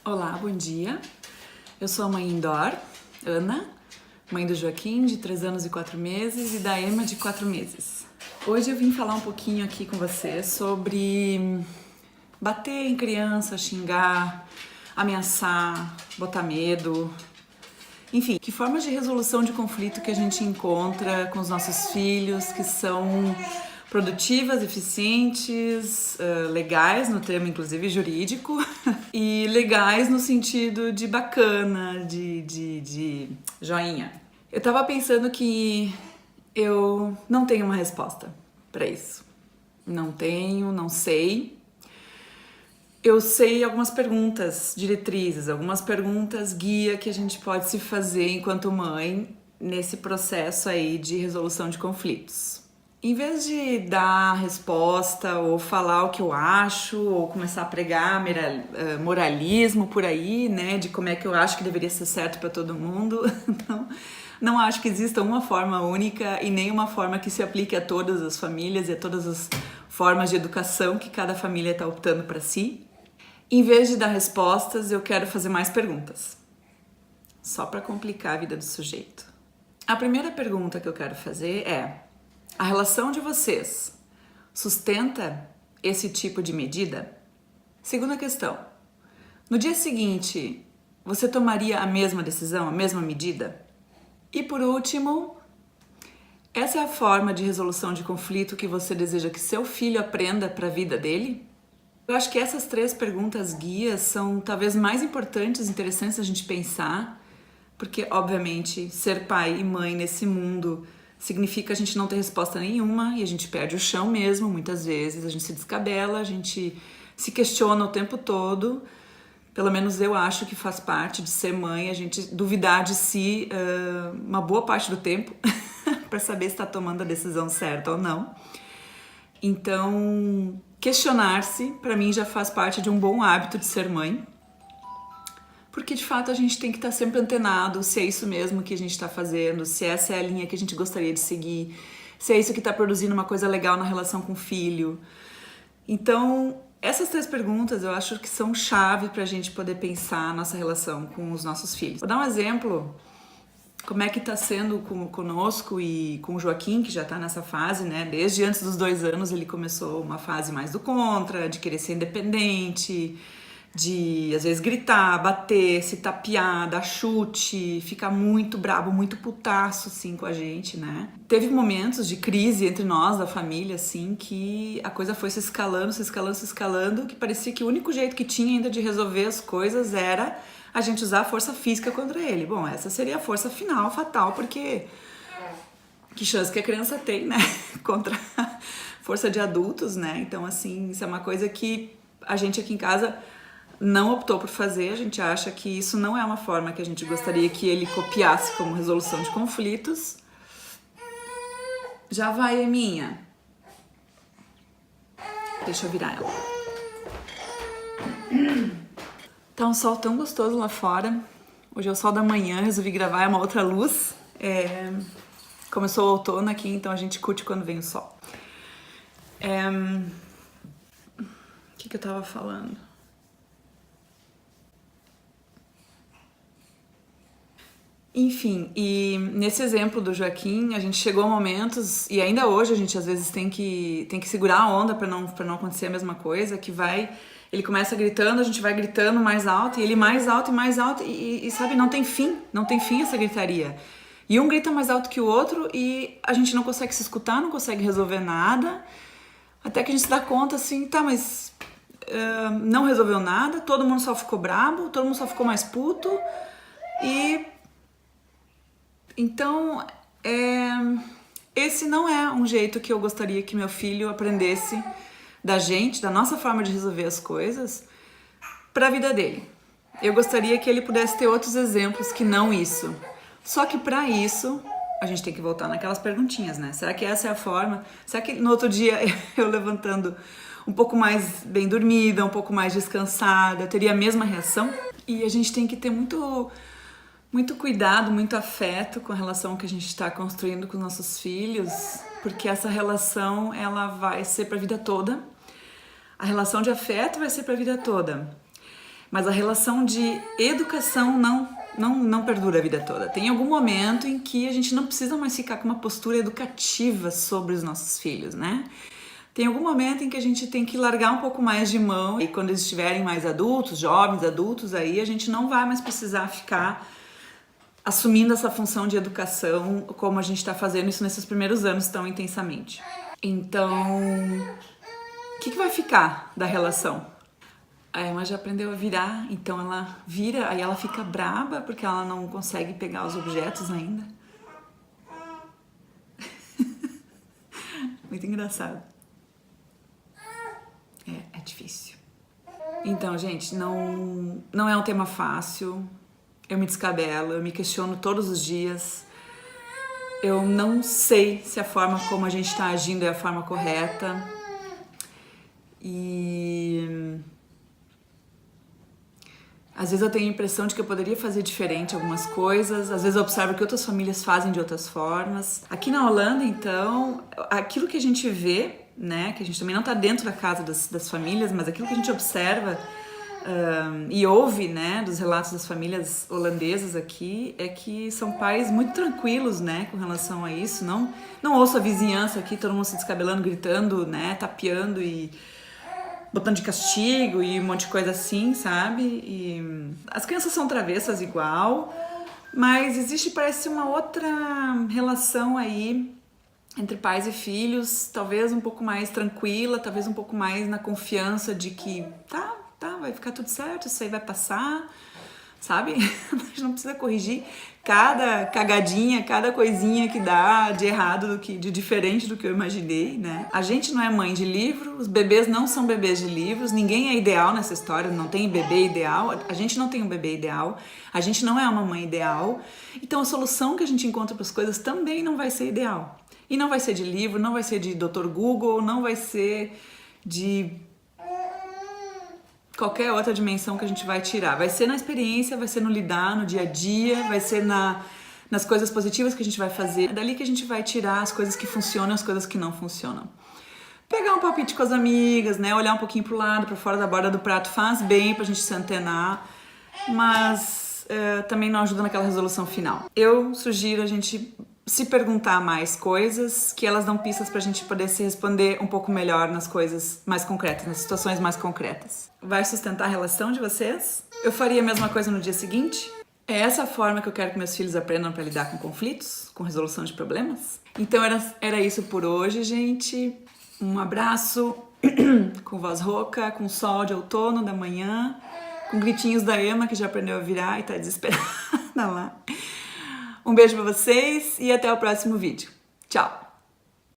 Olá, bom dia. Eu sou a mãe Indor, Ana, mãe do Joaquim, de 3 anos e 4 meses, e da Emma, de 4 meses. Hoje eu vim falar um pouquinho aqui com você sobre bater em criança, xingar, ameaçar, botar medo. Enfim, que formas de resolução de conflito que a gente encontra com os nossos filhos, que são produtivas, eficientes, legais no termo inclusive jurídico e legais no sentido de bacana, de joinha. Eu tava pensando que eu não tenho uma resposta para isso. Não tenho, não sei. Eu sei algumas perguntas diretrizes, algumas perguntas guia que a gente pode se fazer enquanto mãe nesse processo aí de resolução de conflitos. Em vez de dar resposta ou falar o que eu acho ou começar a pregar moralismo por aí, né, de como é que eu acho que deveria ser certo para todo mundo, não acho que exista uma forma única e nem uma forma que se aplique a todas as famílias e a todas as formas de educação que cada família está optando para si. Em vez de dar respostas, eu quero fazer mais perguntas, só para complicar a vida do sujeito. A primeira pergunta que eu quero fazer é: a relação de vocês sustenta esse tipo de medida? Segunda questão: no dia seguinte, você tomaria a mesma decisão, a mesma medida? E por último, essa é a forma de resolução de conflito que você deseja que seu filho aprenda para a vida dele? Eu acho que essas 3 perguntas guias são talvez mais importantes, interessantes a gente pensar, porque, obviamente, ser pai e mãe nesse mundo significa a gente não ter resposta nenhuma e a gente perde o chão mesmo, muitas vezes, a gente se descabela, a gente se questiona o tempo todo. Pelo menos eu acho que faz parte de ser mãe, a gente duvidar de si uma boa parte do tempo para saber se está tomando a decisão certa ou não. Então, questionar-se, para mim, já faz parte de um bom hábito de ser mãe, porque de fato a gente tem que estar sempre antenado se é isso mesmo que a gente está fazendo, se essa é a linha que a gente gostaria de seguir, se é isso que está produzindo uma coisa legal na relação com o filho. Então, essas 3 perguntas eu acho que são chave para a gente poder pensar a nossa relação com os nossos filhos. Vou dar um exemplo. Como é que está sendo conosco e com o Joaquim, que já está nessa fase, né? Desde antes dos 2 anos ele começou uma fase mais do contra, de querer ser independente, de às vezes gritar, bater, se tapear, dar chute, ficar muito brabo, muito putaço assim com a gente, né? Teve momentos de crise entre nós, da família, assim, que a coisa foi se escalando, que parecia que o único jeito que tinha ainda de resolver as coisas era a gente usar a força física contra ele. Bom, essa seria a força final, fatal, porque que chance que a criança tem, né? Contra a força de adultos, né? Então, assim, isso é uma coisa que a gente aqui em casa não optou por fazer. A gente acha que isso não é uma forma que a gente gostaria que ele copiasse como resolução de conflitos. Já vai, Eminha. Deixa eu virar ela. Tá um sol tão gostoso lá fora. Hoje é o sol da manhã, resolvi gravar, é uma outra luz. Começou o outono aqui, então a gente curte quando vem o sol. O que eu tava falando? Enfim, e nesse exemplo do Joaquim, a gente chegou a momentos, e ainda hoje a gente às vezes tem que segurar a onda para não acontecer a mesma coisa, que ele começa gritando, a gente vai gritando mais alto, e ele mais alto, e sabe, não tem fim essa gritaria. E um grita mais alto que o outro, e a gente não consegue se escutar, não consegue resolver nada, até que a gente se dá conta assim, tá, mas não resolveu nada, todo mundo só ficou brabo, todo mundo só ficou mais puto, e então, esse não é um jeito que eu gostaria que meu filho aprendesse da gente, da nossa forma de resolver as coisas, para a vida dele. Eu gostaria que ele pudesse ter outros exemplos que não isso. Só que para isso, a gente tem que voltar naquelas perguntinhas, né? Será que essa é a forma? Será que no outro dia eu levantando um pouco mais bem dormida, um pouco mais descansada, eu teria a mesma reação? E a gente tem que ter muito cuidado, muito afeto com a relação que a gente está construindo com os nossos filhos, porque essa relação, ela vai ser para a vida toda. A relação de afeto vai ser para a vida toda. Mas a relação de educação não perdura a vida toda. Tem algum momento em que a gente não precisa mais ficar com uma postura educativa sobre os nossos filhos, né? Tem algum momento em que a gente tem que largar um pouco mais de mão e quando eles estiverem mais adultos, jovens, adultos, aí a gente não vai mais precisar ficar assumindo essa função de educação como a gente está fazendo isso nesses primeiros anos tão intensamente. Então, o que vai ficar da relação? A Emma já aprendeu a virar, então ela vira, aí ela fica braba porque ela não consegue pegar os objetos ainda. Muito engraçado. É difícil. Então, gente, não é um tema fácil. Eu me descabelo, eu me questiono todos os dias. Eu não sei se a forma como a gente está agindo é a forma correta. E às vezes eu tenho a impressão de que eu poderia fazer diferente algumas coisas. Às vezes eu observo que outras famílias fazem de outras formas. Aqui na Holanda, então, aquilo que a gente vê, né, que a gente também não está dentro da casa das famílias, mas aquilo que a gente observa e ouve, né, dos relatos das famílias holandesas aqui, é que são pais muito tranquilos, né, com relação a isso. Não ouço a vizinhança aqui, todo mundo se descabelando, gritando, né, tapeando e botando de castigo e um monte de coisa assim, sabe? E as crianças são travessas igual, mas existe, parece, uma outra relação aí entre pais e filhos, talvez um pouco mais tranquila, talvez um pouco mais na confiança de que tá, vai ficar tudo certo, isso aí vai passar, sabe? A gente não precisa corrigir cada cagadinha, cada coisinha que dá de errado, de diferente do que eu imaginei, né? A gente não é mãe de livro, os bebês não são bebês de livros, ninguém é ideal nessa história, não tem bebê ideal, a gente não tem um bebê ideal, a gente não é uma mãe ideal, então a solução que a gente encontra para as coisas também não vai ser ideal. E não vai ser de livro, não vai ser de Dr. Google, não vai ser de qualquer outra dimensão que a gente vai tirar. Vai ser na experiência, vai ser no lidar, no dia a dia, vai ser nas coisas positivas que a gente vai fazer. É dali que a gente vai tirar as coisas que funcionam, as coisas que não funcionam. Pegar um palpite com as amigas, né? Olhar um pouquinho pro lado, para fora da borda do prato faz bem pra gente se antenar, mas também não ajuda naquela resolução final. Eu sugiro a gente se perguntar mais coisas, que elas dão pistas pra gente poder se responder um pouco melhor nas coisas mais concretas, nas situações mais concretas. Vai sustentar a relação de vocês? Eu faria a mesma coisa no dia seguinte? É essa a forma que eu quero que meus filhos aprendam para lidar com conflitos, com resolução de problemas? Então era isso por hoje, gente. Um abraço com voz rouca, com sol de outono da manhã, com gritinhos da Emma, que já aprendeu a virar e tá desesperada lá. Um beijo pra vocês e até o próximo vídeo. Tchau!